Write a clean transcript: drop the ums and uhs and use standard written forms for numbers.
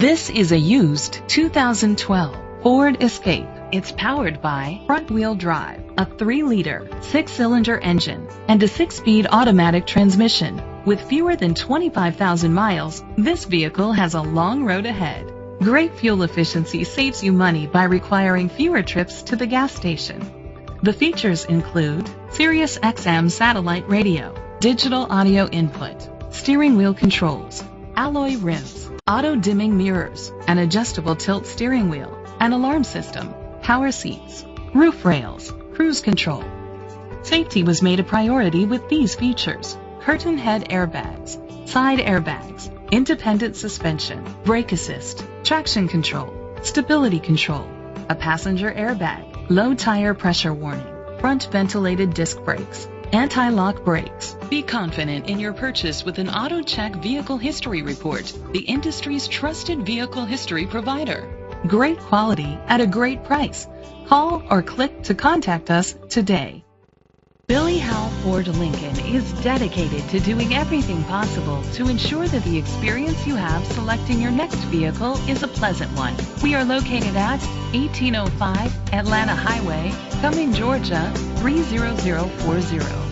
This is a used 2012 Ford Escape. It's powered by front-wheel drive, a 3-liter, 6-cylinder engine, and a 6-speed automatic transmission. With fewer than 25,000 miles, this vehicle has a long road ahead. Great fuel efficiency saves you money by requiring fewer trips to the gas station. The features include Sirius XM satellite radio, digital audio input, steering wheel controls, alloy rims, auto-dimming mirrors, an adjustable tilt steering wheel, an alarm system, power seats, roof rails, cruise control. Safety was made a priority with these features: curtain head airbags, side airbags, independent suspension, brake assist, traction control, stability control, a passenger airbag, low tire pressure warning, front ventilated disc brakes, anti-lock brakes. Be confident in your purchase with an AutoCheck Vehicle History Report, the industry's trusted vehicle history provider. Great quality at a great price. Call or click to contact us today. Billy Howell Ford Lincoln is dedicated to doing everything possible to ensure that the experience you have selecting your next vehicle is a pleasant one. We are located at 1805 Atlanta Highway, Cumming, Georgia 30040.